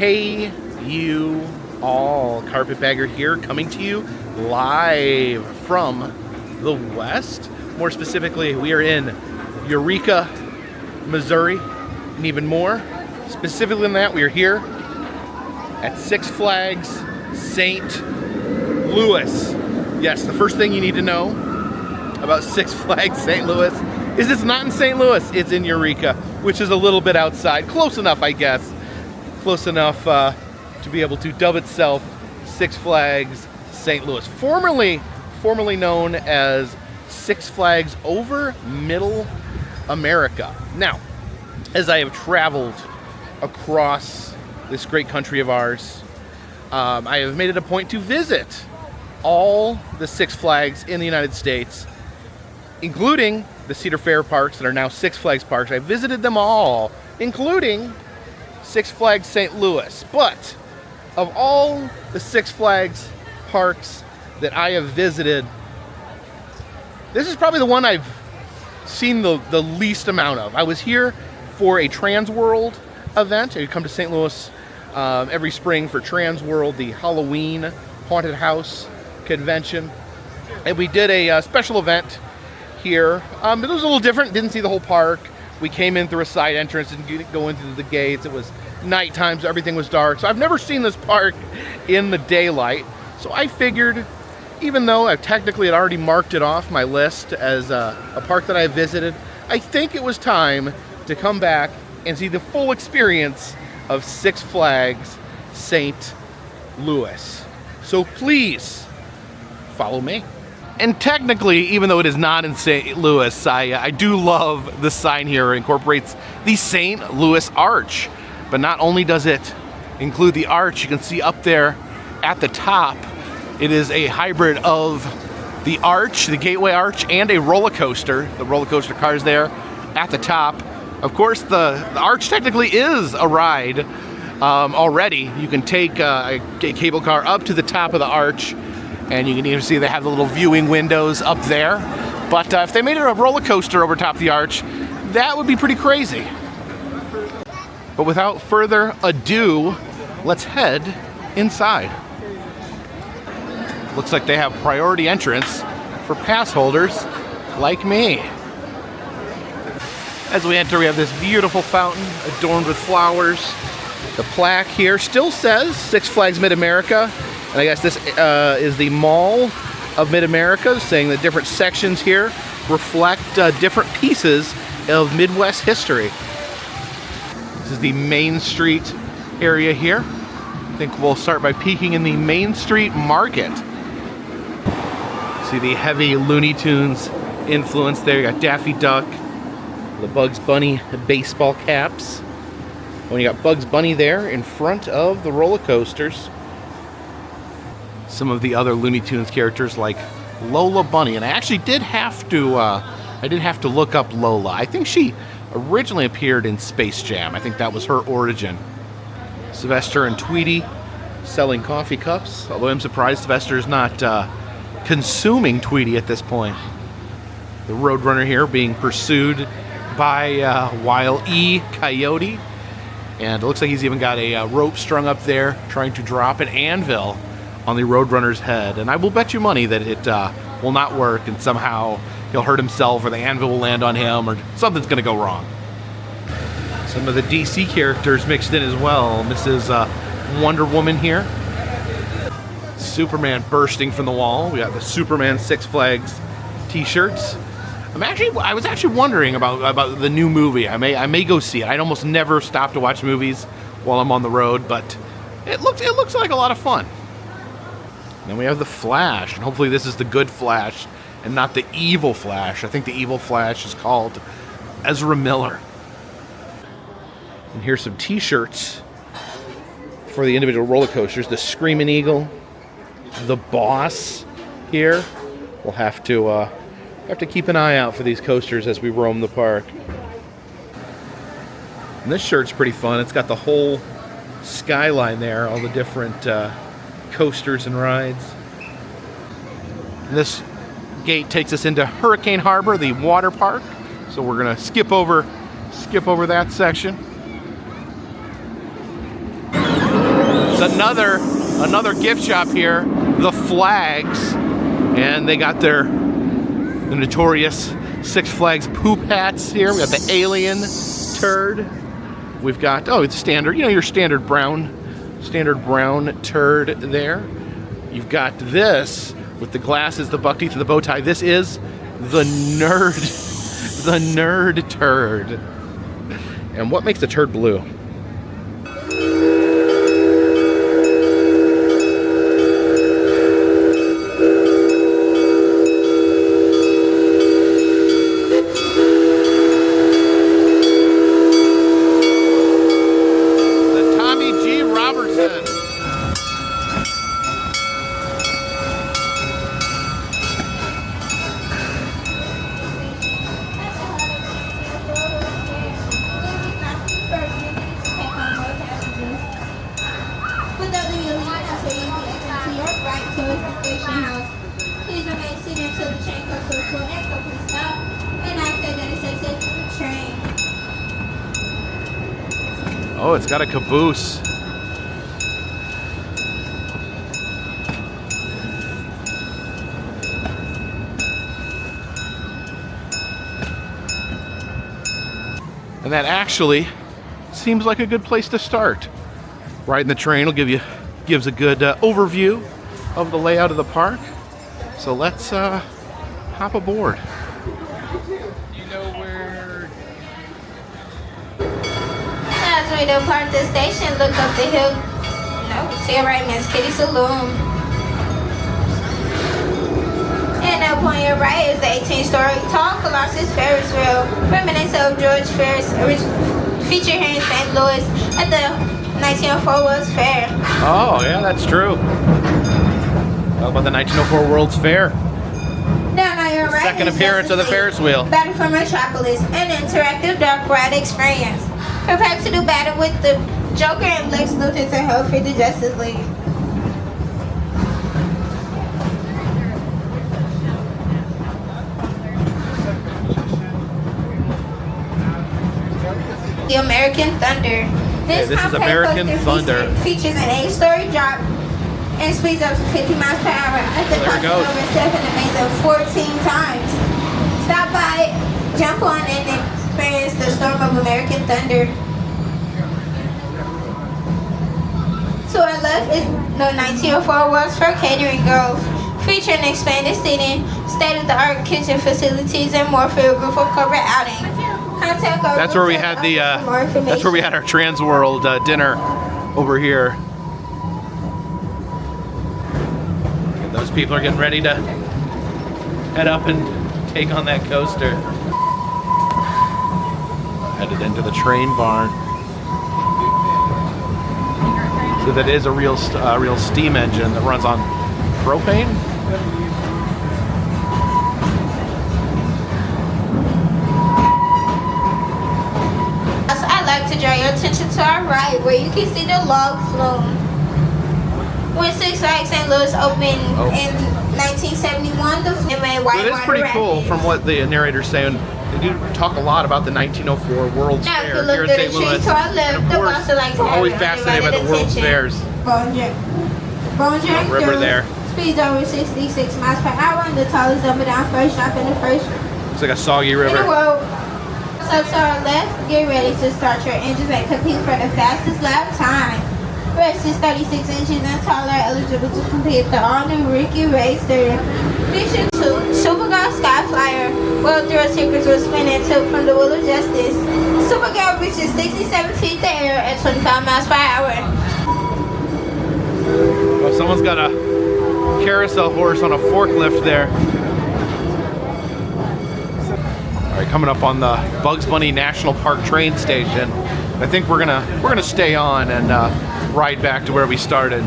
Hey, you all. Carpetbagger here, coming to you live from the West. More specifically, we are in Eureka, Missouri, and even more specifically than that, we are here at Six Flags St. Louis. Yes, the first thing you need to know about Six Flags St. Louis is it's not in St. Louis, it's in Eureka, which is a little bit outside. Close enough, I guess. Close enough to be able to dub itself Six Flags St. Louis. Formerly known as Six Flags Over Middle America. Now, as I have traveled across this great country of ours, I have made it a point to visit all the Six Flags in the United States, including the Cedar Fair parks that are now Six Flags parks. I visited them all, including Six Flags St. Louis. But of all the Six Flags parks that I have visited, this is probably the one I've seen the least amount of. I was here for a Trans World event. I come to St. Louis every spring for Trans World, the Halloween haunted house convention. And we did a special event here. It was a little different. Didn't see the whole park. We came in through a side entrance and didn't go into the gates. It was nighttime, so everything was dark. So I've never seen this park in the daylight. So I figured, even though I technically had already marked it off my list as a park that I visited, I think it was time to come back and see the full experience of Six Flags St. Louis. So please follow me. And technically, even though it is not in St. Louis, I do love the sign here. It incorporates the St. Louis Arch. But not only does it include the arch, you can see up there at the top, it is a hybrid of the arch, the Gateway Arch, and a roller coaster. The roller coaster cars there at the top. Of course, the arch technically is a ride already. You can take a cable car up to the top of the arch, and you can even see they have the little viewing windows up there. But if they made it a roller coaster over top of the arch, that would be pretty crazy. But without further ado, let's head inside. Looks like they have priority entrance for pass holders like me. As we enter, we have this beautiful fountain adorned with flowers. The plaque here still says Six Flags Mid-America. And I guess this is the Mall of Mid-America, saying that different sections here reflect different pieces of Midwest history. This is the Main Street area here. I think we'll start by peeking in the Main Street Market. See the heavy Looney Tunes influence there. You got Daffy Duck, the Bugs Bunny baseball caps. When you got Bugs Bunny there in front of the roller coasters. Some of the other Looney Tunes characters like Lola Bunny, and I actually did have to look up Lola. I think she originally appeared in Space Jam. I think that was her origin. Sylvester and Tweety selling coffee cups, although I'm surprised Sylvester is not consuming Tweety at this point. The Roadrunner here being pursued by Wile E. Coyote, and it looks like he's even got a rope strung up there trying to drop an anvil on the Roadrunner's head, and I will bet you money that it will not work, and somehow he'll hurt himself, or the anvil will land on him, or something's going to go wrong. Some of the DC characters mixed in as well. This is Wonder Woman here. Superman bursting from the wall. We got the Superman Six Flags t-shirts. I was actually wondering about the new movie. I may go see it. I almost never stop to watch movies while I'm on the road, but it looks like a lot of fun. Then we have the Flash, and hopefully this is the good Flash and not the evil Flash. I think the evil Flash is called Ezra Miller. And here's some t-shirts for the individual roller coasters. The Screaming Eagle, the Boss here. We'll have to keep an eye out for these coasters as we roam the park. And this shirt's pretty fun. It's got the whole skyline there, all the different coasters and rides. And this gate takes us into Hurricane Harbor, the water park. So we're gonna skip over that section. It's another gift shop here, the Flags, and they got the notorious Six Flags poop hats here. We got the alien turd. We've got it's standard, your standard brown turd there. You've got this with the glasses, the buck teeth, and the bow tie. This is the nerd turd. And what makes the turd blue? Oh, it's got a caboose. And that actually seems like a good place to start. Riding the train gives a good overview of the layout of the park. So let's hop aboard. You know where? As we depart the station, look up the hill. No, to your right, Miss Kitty Saloon. And up on your right is the 18-story tall Colossus Ferris wheel, remnants of George Ferris, featured here in St. Louis at the 1904 World's Fair. Oh, yeah, that's true. How about the 1904 World's Fair? Down on your right Second appearance of the Ferris wheel. Battle for Metropolis, an interactive dark ride experience. Prepare to do battle with the Joker and Lex Luthor to help free the Justice League. The American Thunder. This is American Thunder. Features an 8-story drop and speeds up to 50 miles per hour after crossing over 7 a maze of 14 times. Stop by, jump on, and experience the storm of American Thunder. To our left is the 1904 World's Fair Catering Grove, featuring expanded seating, state-of-the-art kitchen facilities, and more for a group of corporate outing. That's where we had that's where we had our Trans World dinner over here. Those people are getting ready to head up and take on that coaster. Headed into the train barn. So that is a real steam engine that runs on propane. To draw your attention to our right, where you can see the log flume. When Six Flags St. Louis opened in 1971, the flume made white water. It is pretty cool from what the narrator's saying. They do talk a lot about the 1904 World's Fair here in St. Louis. And of course, I'm always fascinated by the World's Fairs. Bonjour, river there. Speeds over 66 miles per hour, and the tallest double down first drop in the first. It's like a soggy river. In the world. So to our left, get ready to start your engines and compete for the fastest lap time. Rest is 36 inches and taller, eligible to compete the all-new Ricky Racer. Mission 2, Supergirl Skyflyer. World Thrill Secrets will spin and tilt from the Wheel of Justice. Supergirl reaches 67 feet in the air at 25 miles per hour. Oh, someone's got a carousel horse on a forklift there. Coming up on the Bugs Bunny National Park train station. I think we're gonna stay on and ride back to where we started.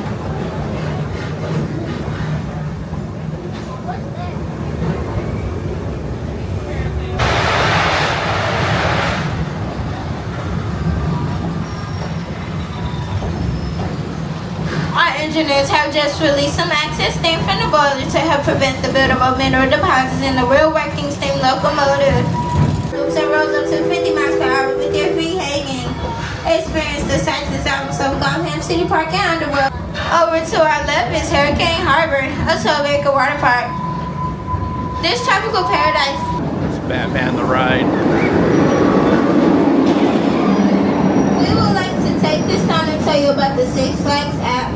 Our engineers have just released some excess steam from the boiler to help prevent the buildup of mineral deposits in the real working steam locomotive. Loops and rolls up to 50 miles per hour with your feet hanging. Experience the sights and sounds of Gotham City Park and Underworld. Over to our left is Hurricane Harbor, a 12-acre water park. This tropical paradise. It's Batman the Ride. We would like to take this time to tell you about the Six Flags app.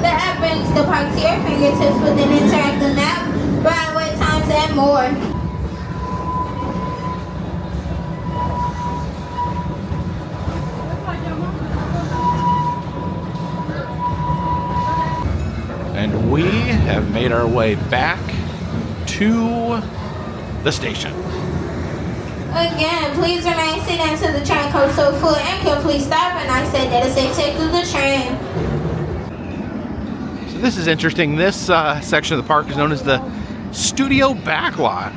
The app brings the park to your fingertips with an interactive map, ride wait times, and more. And we have made our way back to the station. Again, please remain seated until the train comes to a full and complete stop, and I said that a safe take to the train. So this is interesting. This section of the park is known as the Studio Backlot.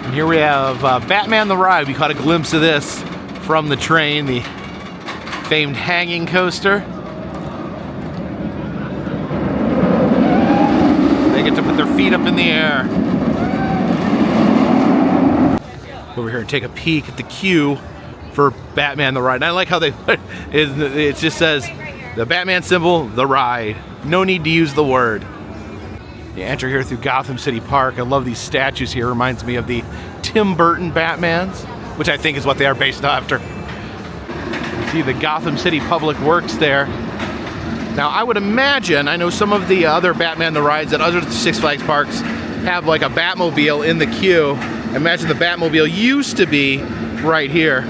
And here we have Batman the Ride. We caught a glimpse of this from the train, the famed hanging coaster. They get to put their feet up in the air. Over here and take a peek at the queue for Batman the Ride. And I like how they put it just says the Batman symbol, the ride. No need to use the word. You enter here through Gotham City Park. I love these statues here. Reminds me of the Tim Burton Batmans, which I think is what they are based after. You see the Gotham City Public Works there. Now I would imagine, I know some of the other Batman the Rides at other Six Flags parks have like a Batmobile in the queue. I imagine the Batmobile used to be right here.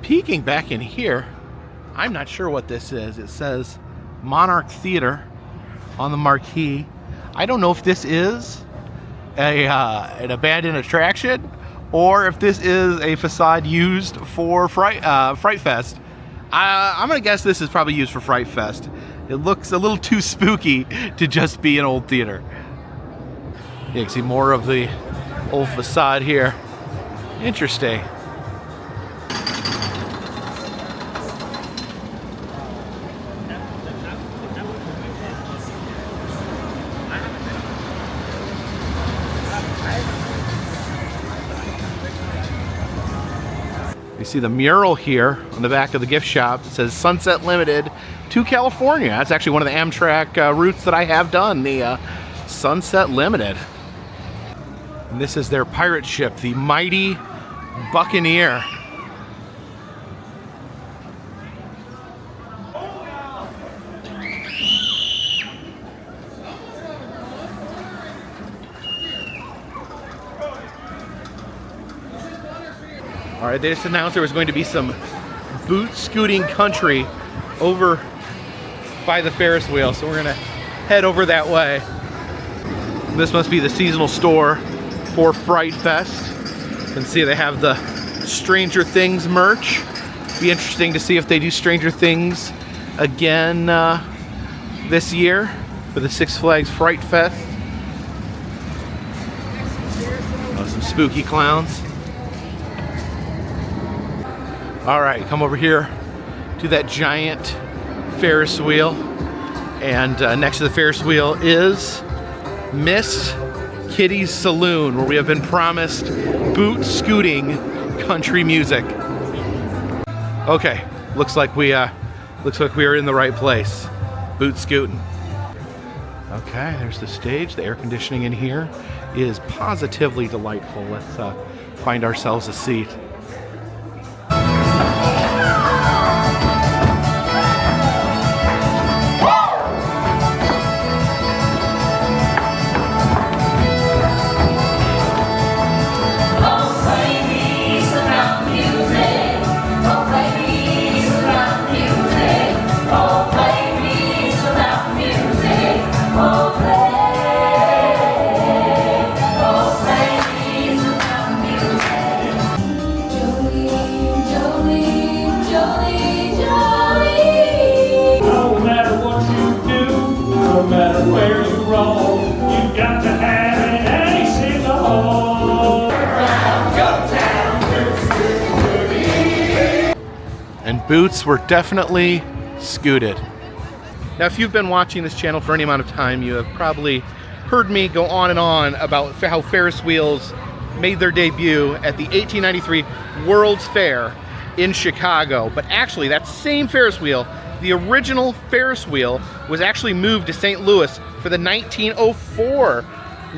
Peeking back in here, I'm not sure what this is. It says Monarch Theater on the marquee. I don't know if this is an abandoned attraction or if this is a facade used for Fright Fest. I'm gonna guess this is probably used for Fright Fest. It looks a little too spooky to just be an old theater. You can see more of the old facade here. Interesting. You see the mural here on the back of the gift shop. It says Sunset Limited to California. That's actually one of the Amtrak routes that I have done, the Sunset Limited. And this is their pirate ship, the Mighty Buccaneer. All right, they just announced there was going to be some boot scooting country over by the Ferris wheel, so we're gonna head over that way. This must be the seasonal store for Fright Fest. You can see they have the Stranger Things merch. Be interesting to see if they do Stranger Things again this year for the Six Flags Fright Fest. Oh, some spooky clowns. All right, come over here to that giant Ferris wheel. And next to the Ferris wheel is Miss Kitty's Saloon, where we have been promised boot scooting country music. Okay, looks like we are in the right place. Boot scooting. Okay, there's the stage. The air conditioning in here is positively delightful. Let's find ourselves a seat. And boots were definitely scooted. Now, if you've been watching this channel for any amount of time, you have probably heard me go on and on about how Ferris wheels made their debut at the 1893 World's Fair in Chicago. But actually, that same Ferris wheel, the original Ferris wheel, was actually moved to St. Louis for the 1904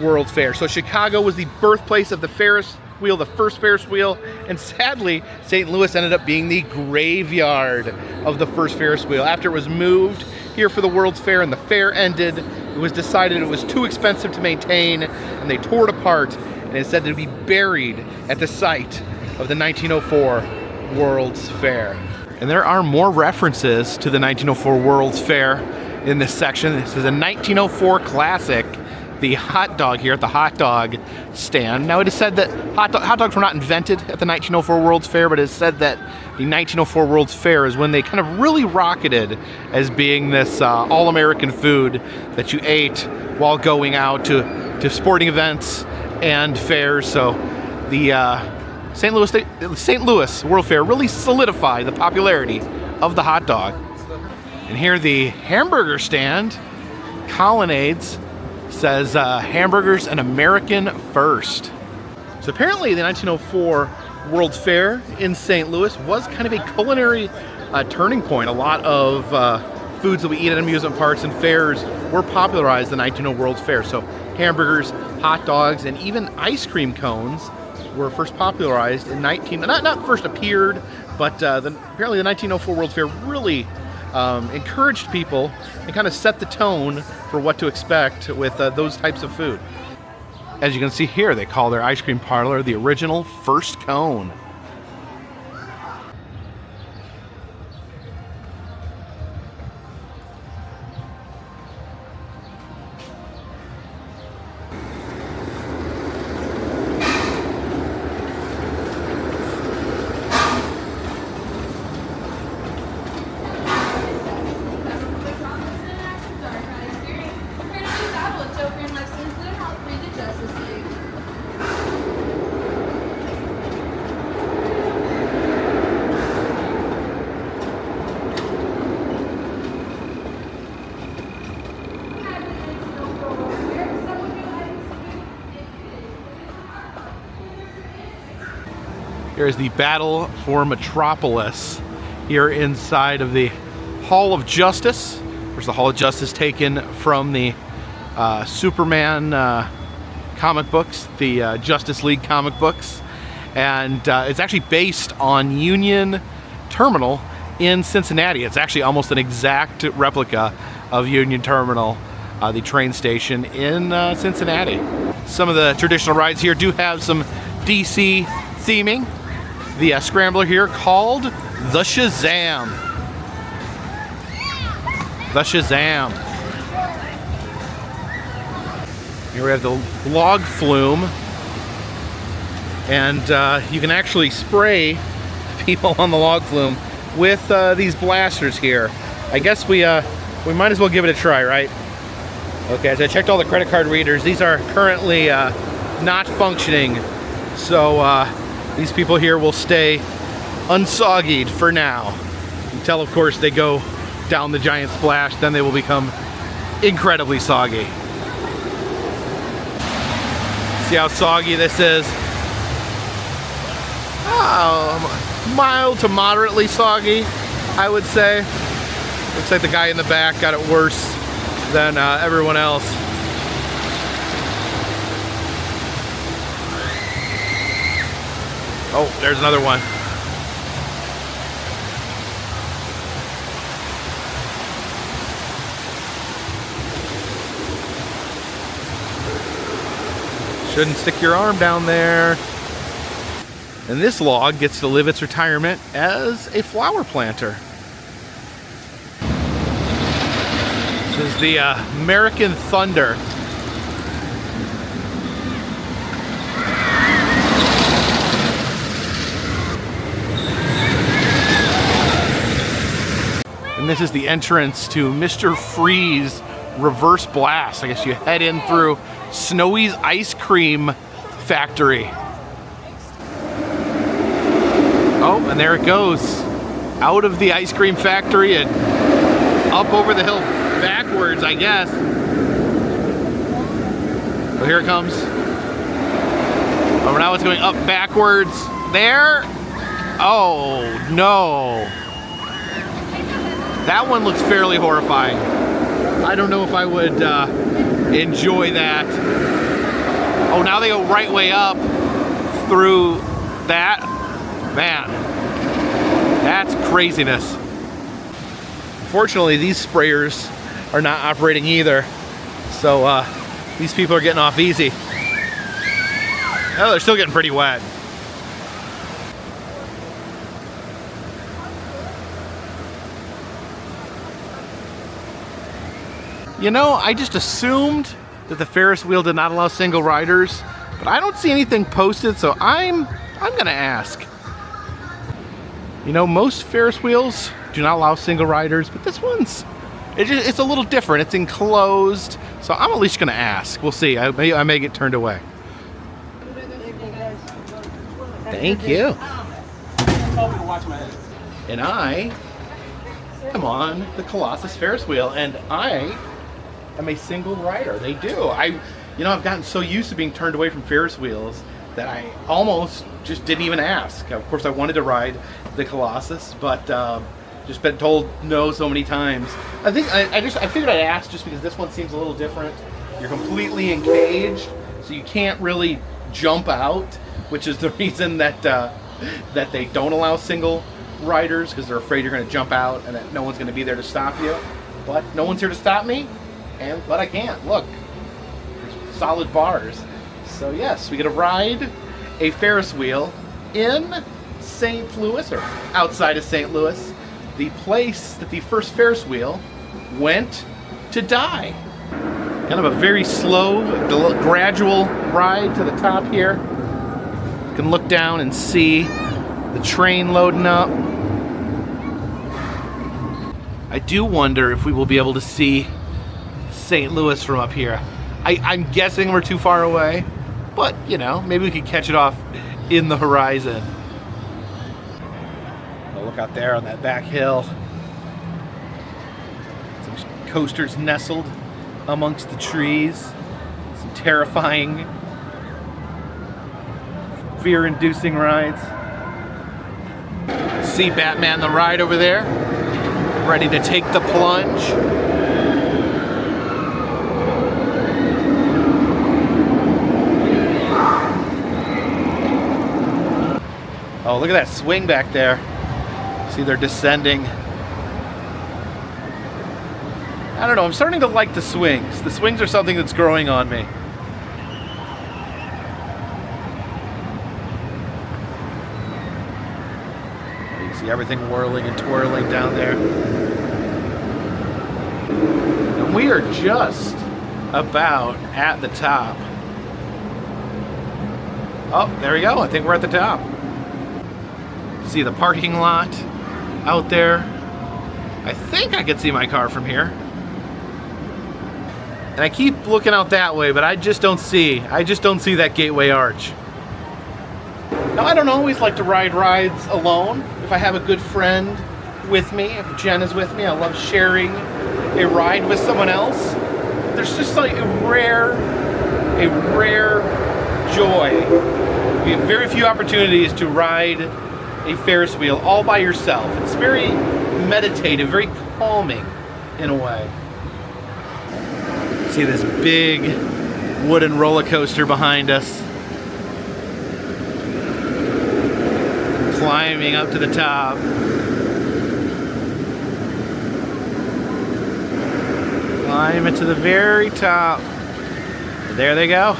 World's Fair. So Chicago was the birthplace of the Ferris wheel, the first Ferris wheel, and sadly, St. Louis ended up being the graveyard of the first Ferris wheel. After it was moved here for the World's Fair and the fair ended, it was decided it was too expensive to maintain, and they tore it apart, and it said to be buried at the site of the 1904 World's Fair. And there are more references to the 1904 World's Fair in this section. This is a 1904 classic, the hot dog here at the hot dog stand. Now, it is said that hot dogs were not invented at the 1904 World's Fair, but it is said that the 1904 World's Fair is when they kind of really rocketed as being this all-American food that you ate while going out to sporting events and fairs. So the St. Louis World Fair really solidified the popularity of the hot dog. And here the hamburger stand, Colonnades, says hamburgers an American first. So apparently the 1904 World's Fair in St. Louis was kind of a culinary turning point. A lot of foods that we eat at amusement parks and fairs were popularized in the 1904 World's Fair. So hamburgers, hot dogs, and even ice cream cones were first popularized in not first appeared, but apparently the 1904 World's Fair really encouraged people and kind of set the tone for what to expect with those types of food. As you can see here, they call their ice cream parlor the original First Cone. Here's the battle for Metropolis here inside of the Hall of Justice. There's the Hall of Justice taken from the Superman comic books, the Justice League comic books. And it's actually based on Union Terminal in Cincinnati. It's actually almost an exact replica of Union Terminal, the train station in Cincinnati. Some of the traditional rides here do have some DC theming. The scrambler here called the Shazam. The Shazam. Here we have the log flume. And you can actually spray people on the log flume with these blasters here. I guess we might as well give it a try, right? Okay, so I checked all the credit card readers. These are currently not functioning. So these people here will stay unsoggied for now until, of course, they go down the giant splash. Then they will become incredibly soggy. See how soggy this is? Oh, mild to moderately soggy, I would say. Looks like the guy in the back got it worse than everyone else. Oh, there's another one. Shouldn't stick your arm down there. And this log gets to live its retirement as a flower planter. This is the American Thunder. And this is the entrance to Mr. Freeze Reverse Blast. I guess you head in through Snowy's ice cream factory. Oh, and there it goes. Out of the ice cream factory and up over the hill backwards, I guess. So here it comes. Oh, now it's going up backwards. There. Oh, no. That one looks fairly horrifying. I don't know if I would enjoy that. Oh, now they go right way up through that. Man, that's craziness. Unfortunately, these sprayers are not operating either. So these people are getting off easy. Oh, they're still getting pretty wet. You know, I just assumed that the Ferris wheel did not allow single riders, but I don't see anything posted, so I'm gonna ask. You know, most Ferris wheels do not allow single riders, but this one's, it's a little different. It's enclosed, so I'm at least gonna ask. We'll see. I may get turned away. Thank you. And I am on the Colossus Ferris wheel, and I am a single rider. They do. I've gotten so used to being turned away from Ferris wheels that I almost just didn't even ask. Of course, I wanted to ride the Colossus, but just been told no so many times. I figured I'd ask just because this one seems a little different. You're completely encaged, so you can't really jump out, which is the reason that that they don't allow single riders, because they're afraid you're going to jump out and that no one's going to be there to stop you. But no one's here to stop me, but I can't. Look, there's solid bars. So yes, we get to ride a Ferris wheel in St. Louis, or outside of St. Louis, the place that the first Ferris wheel went to die. Kind of a very slow, gradual ride to the top here. You can look down and see the train loading up. I do wonder if we will be able to see St. Louis from up here. I'm guessing we're too far away, but you know, maybe we could catch it off in the horizon. Oh, look out there on that back hill. Some coasters nestled amongst the trees. Some terrifying, fear-inducing rides. See Batman the Ride over there, ready to take the plunge. Oh, look at that swing back there. See, they're descending. I don't know, I'm starting to like the swings. The swings are something that's growing on me. You can see everything whirling and twirling down there. And we are just about at the top. Oh, there we go. I think we're at the top. See the parking lot out there. I think I can see my car from here. And I keep looking out that way, but I just don't see that gateway arch. Now, I don't always like to ride rides alone. If I have a good friend with me, if Jen is with me, I love sharing a ride with someone else. There's just like a rare joy. We have very few opportunities to ride a Ferris wheel all by yourself. It's very meditative, very calming in a way. See this big wooden roller coaster behind us. climbing up to the top. Climb it to the very top. There they go.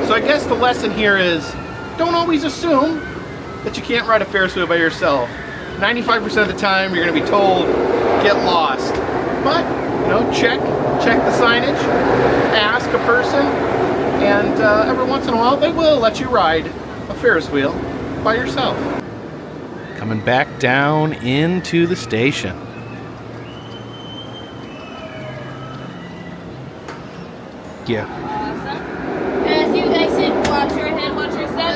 So I guess the lesson here is, don't always assume that you can't ride a Ferris wheel by yourself. 95% of the time you're going to be told, get lost. But, you know, check the signage, ask a person, and every once in a while they will let you ride a Ferris wheel by yourself. Coming back down into the station. Yeah. As you exit, watch your head, watch your step.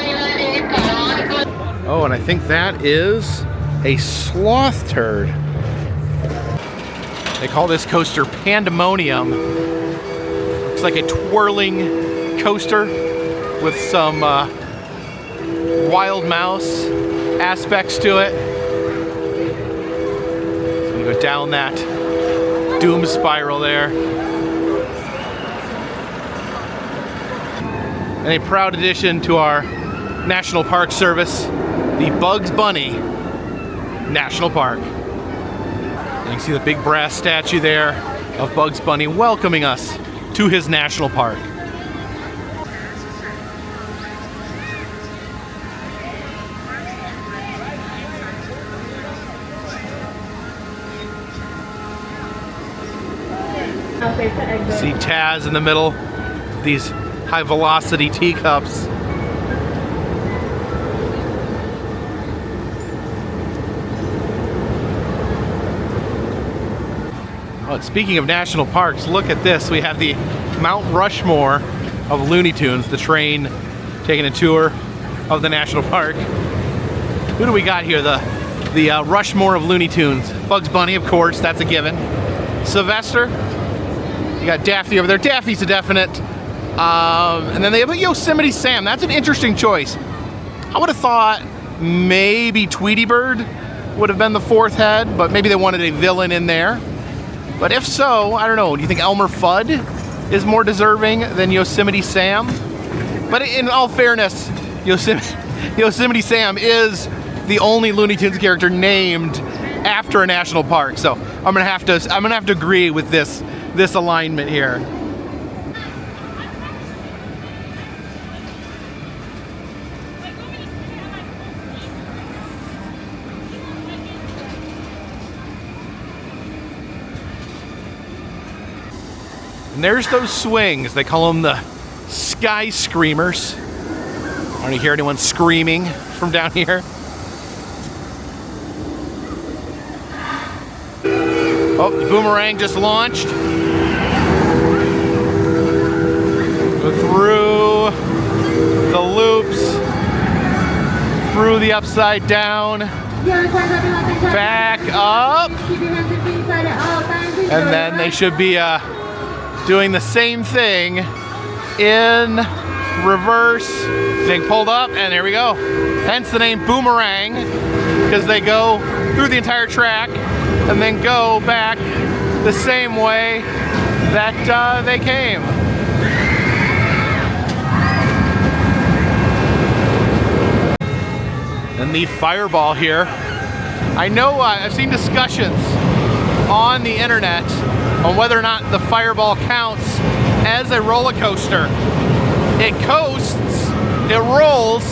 Oh, and I think that is a sloth turd. They call this coaster Pandemonium. It's like a twirling coaster with some wild mouse aspects to it. It's gonna go down that doom spiral there. And a proud addition to our National Park Service, the Bugs Bunny National Park. And you can see the big brass statue there of Bugs Bunny welcoming us to his national park. See Taz in the middle, these high velocity teacups. Oh, speaking of national parks, look at this. We have the Mount Rushmore of Looney Tunes, the train taking a tour of the national park. Who do we got here? The Rushmore of Looney Tunes. Bugs Bunny, of course, that's a given. Sylvester. You got Daffy over there. Daffy's a definite. And then they have Yosemite Sam. That's an interesting choice. I would have thought maybe Tweety Bird would have been the fourth head, but maybe they wanted a villain in there. But if so, I don't know. Do you think Elmer Fudd is more deserving than Yosemite Sam? But in all fairness, Yosemite Sam is the only Looney Tunes character named after a national park. So I'm gonna have to agree with this alignment here. And there's those swings. They call them the Sky Screamers. I don't hear anyone screaming from down here. Oh, the boomerang just launched. Go through the loops, through the upside down, back up, and then they should be doing the same thing in reverse, being pulled up, and there we go. Hence the name Boomerang, because they go through the entire track and then go back the same way that they came. And the fireball here. I know I've seen discussions on the internet on whether or not the fireball counts as a roller coaster. It coasts, it rolls,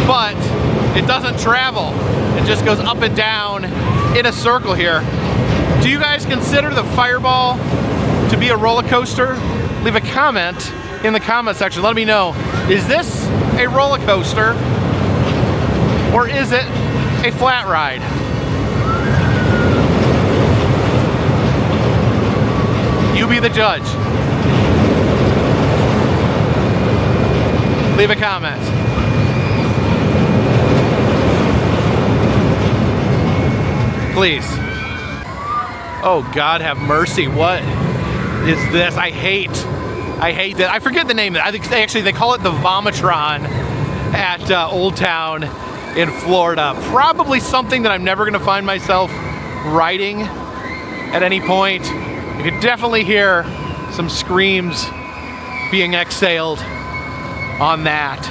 but it doesn't travel. It just goes up and down in a circle here. Do you guys consider the fireball to be a roller coaster? Leave a comment in the comment section. Let me know, is this a roller coaster or is it a flat ride? You be the judge. Leave a comment. Please. Oh, God have mercy. What is this? I hate that. I forget the name of it. I think they call it the Vomitron at Old Town in Florida. Probably something that I'm never going to find myself riding at any point. You can definitely hear some screams being exhaled on that.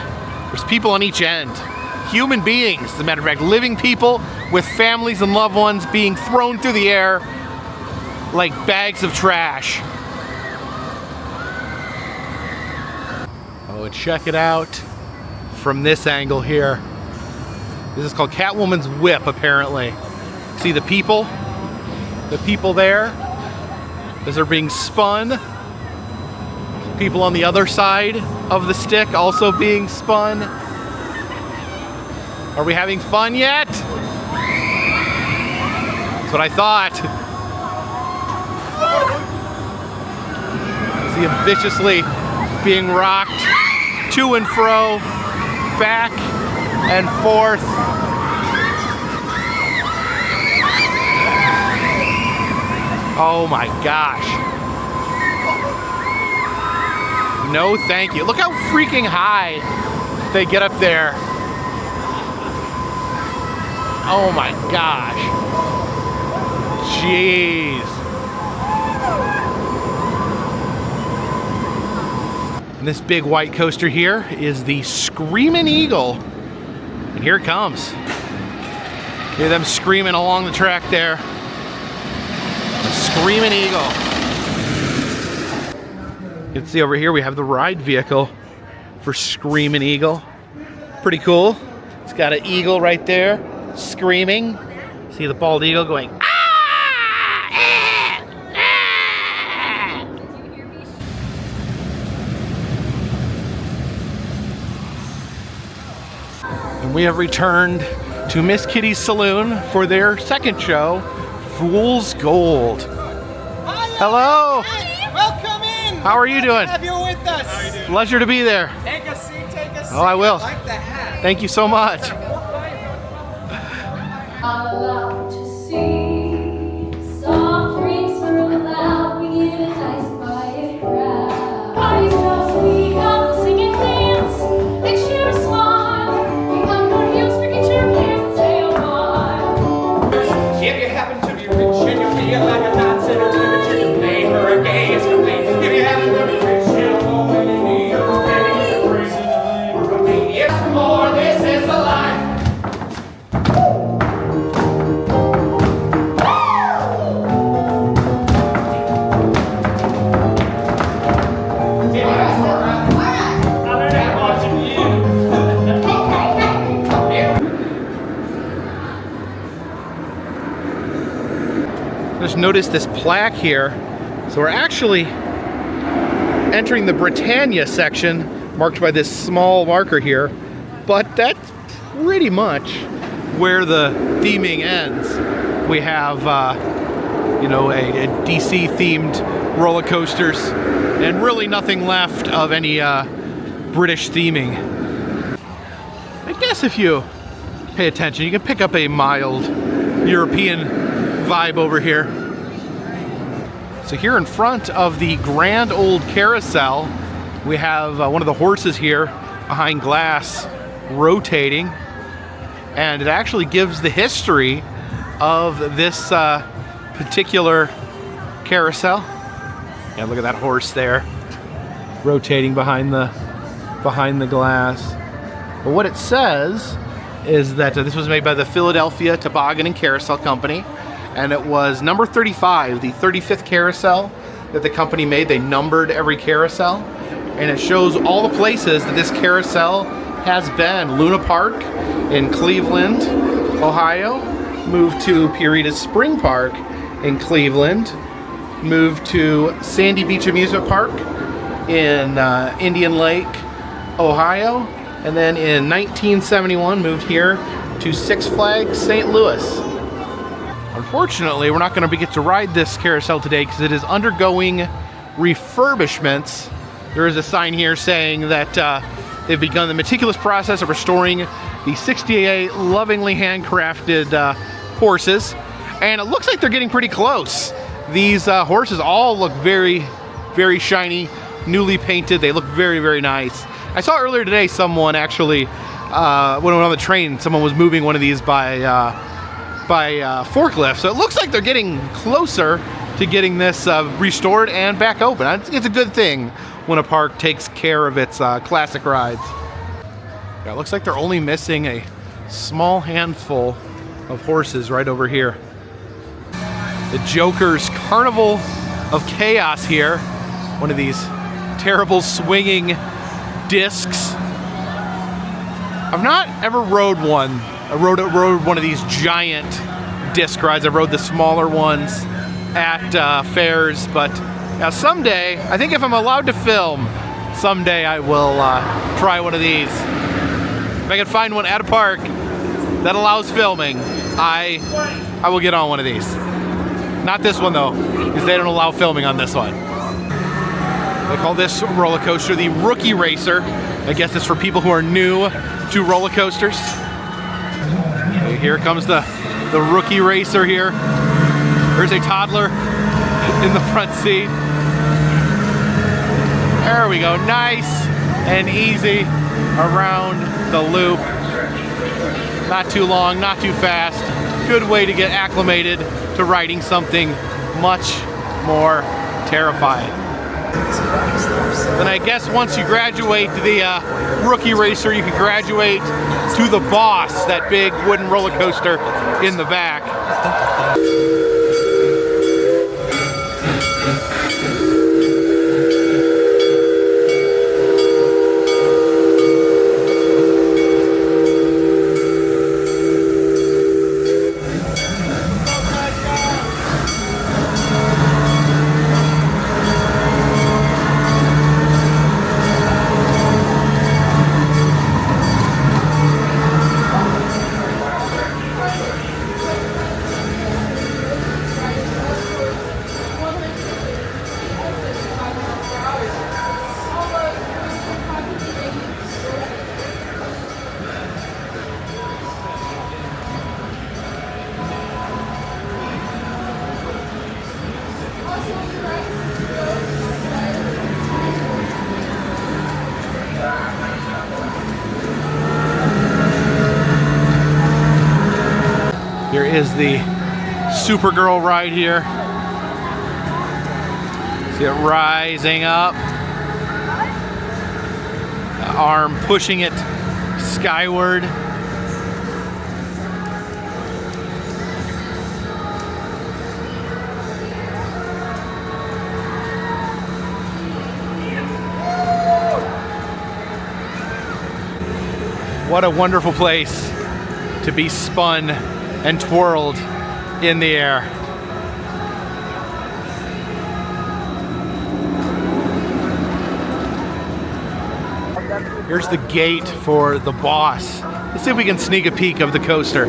There's people on each end. Human beings, as a matter of fact, living people with families and loved ones being thrown through the air like bags of trash. Oh, and check it out from this angle here. This is called Catwoman's Whip, apparently. See the people? The people there? As they're being spun. People on the other side of the stick also being spun. Are we having fun yet? That's what I thought. See him viciously being rocked to and fro, back and forth. Oh my gosh. No thank you. Look how freaking high they get up there. Oh my gosh. Jeez. And this big white coaster here is the Screamin' Eagle. And here it comes. Hear them screaming along the track there. The Screamin' Eagle. You can see over here we have the ride vehicle for Screamin' Eagle. Pretty cool. It's got an eagle right there screaming. See the bald eagle going, ah! And we have returned to Miss Kitty's Saloon for their second show, Fool's Gold. Hello. Hi. Welcome in. How are you doing? Have you with us? How are you doing? Pleasure to be there. Take a seat. Take a seat. Oh, I will. I like the hat. Thank you so much. Allowed to see soft drinks for allowed. We get enticed by a crowd. Parties just we come sing and dance. Make sure to smile. Kick up your heels, freaking your cares and stay a while. If you happen to be rich and you feel like a dance in a limit, you can play for a gay is complete. If you happen to be rich, you don't know when you need a penny to praise it. For me, it's more. This is the life. Just notice this plaque here. So we're actually entering the Britannia section, marked by this small marker here, but that's pretty much where the theming ends. We have, you know, a DC themed roller coasters, and really nothing left of any British theming. I guess if you pay attention, you can pick up a mild European vibe over here. So here in front of the grand old Carousel, we have one of the horses here behind glass rotating, and it actually gives the history of this particular carousel. Yeah, look at that horse there rotating behind the glass. But what it says is that this was made by the Philadelphia Toboggan and Carousel Company, and it was number 35, the 35th carousel that the company made. They numbered every carousel, and it shows all the places that this carousel has been. Luna Park in Cleveland, Ohio, moved to Purita Spring Park in Cleveland, moved to Sandy Beach Amusement Park in Indian Lake, Ohio, and then in 1971 moved here to Six Flags St. Louis. Unfortunately, we're not going to get to ride this carousel today because it is undergoing refurbishments. There is a sign here saying that they've begun the meticulous process of restoring the 68 lovingly handcrafted horses, and it looks like they're getting pretty close. These horses all look very, very shiny, newly painted. They look very, very nice. I saw earlier today someone actually, when I went on the train, someone was moving one of these by forklift. So it looks like they're getting closer to getting this restored and back open. It's a good thing when a park takes care of its classic rides. Yeah, it looks like they're only missing a small handful of horses right over here. The Joker's Carnival of Chaos here. One of these terrible swinging discs. I've not ever rode one. I rode one of these giant disc rides. I rode the smaller ones at fairs, but someday, I think if I'm allowed to film, someday I will try one of these. If I can find one at a park that allows filming, I will get on one of these. Not this one though, because they don't allow filming on this one. They call this roller coaster the Rookie Racer. I guess it's for people who are new to roller coasters. Okay, here comes the Rookie Racer here. There's a toddler in the front seat. There we go, nice and easy around the loop. Not too long, not too fast. Good way to get acclimated to riding something much more terrifying. Then I guess once you graduate the Rookie Racer, you can graduate to the Boss, that big wooden roller coaster in the back. Here is the Supergirl ride here. See it rising up. The arm pushing it skyward. What a wonderful place to be spun and twirled in the air. Here's the gate for the Boss. Let's see if we can sneak a peek of the coaster.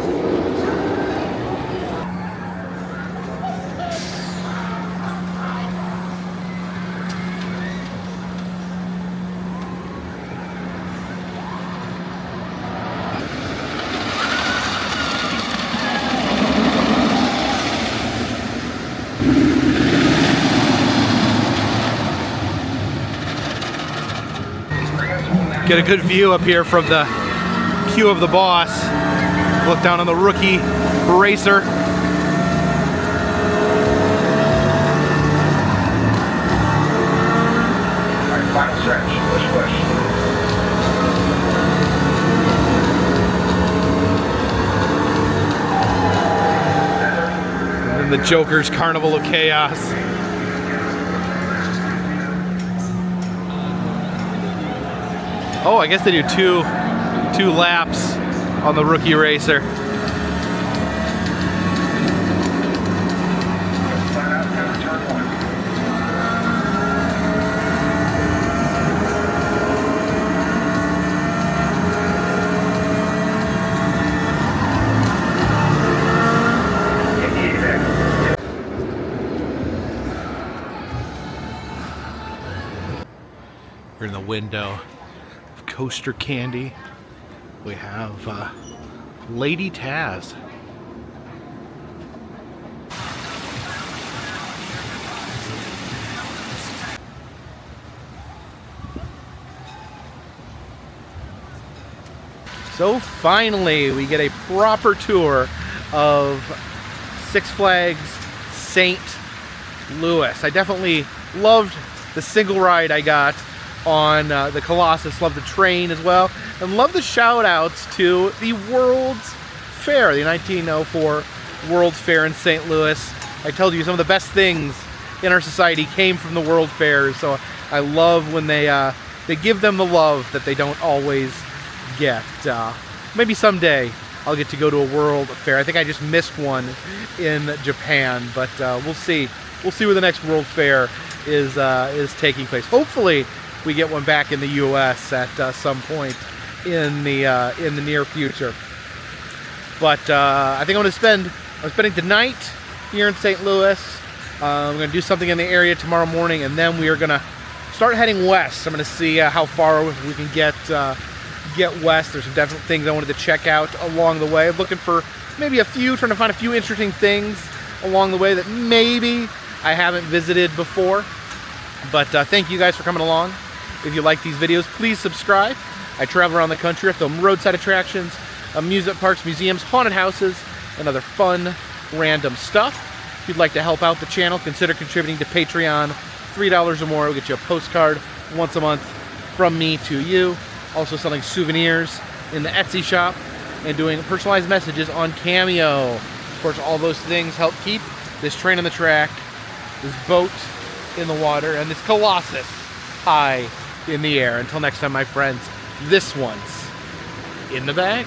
Get a good view up here from the queue of the Boss. Look down on the Rookie Racer. Final stretch, push. And the Joker's Carnival of Chaos. Oh, I guess they do two laps on the Rookie Racer. We're in the window of Coaster Candy. We have Lady Taz. So finally, we get a proper tour of Six Flags St. Louis. I definitely loved the single ride I got on the Colossus. Loved the train as well. And love the shout outs to the World's Fair, the 1904 World's Fair in St. Louis. I told you some of the best things in our society came from the World Fair. So I love when they give them the love that they don't always get. Maybe someday I'll get to go to a World Fair. I think I just missed one in Japan, but we'll see. We'll see where the next World Fair is taking place. Hopefully, we get one back in the U.S. at some point in the near future. But I think I'm spending the night here in St. Louis. I'm going to do something in the area tomorrow morning, and then we are going to start heading west. I'm going to see how far we can get west. There's some definite things I wanted to check out along the way. I'm looking for trying to find a few interesting things along the way that maybe I haven't visited before. But thank you guys for coming along. If you like these videos, please subscribe. I travel around the country. I film roadside attractions, amusement parks, museums, haunted houses, and other fun, random stuff. If you'd like to help out the channel, consider contributing to Patreon. $3 or more will get you a postcard once a month from me to you. Also selling souvenirs in the Etsy shop and doing personalized messages on Cameo. Of course, all those things help keep this train on the track, this boat in the water, and this Colossus high in the air. Until next time, my friends, this one's in the bag.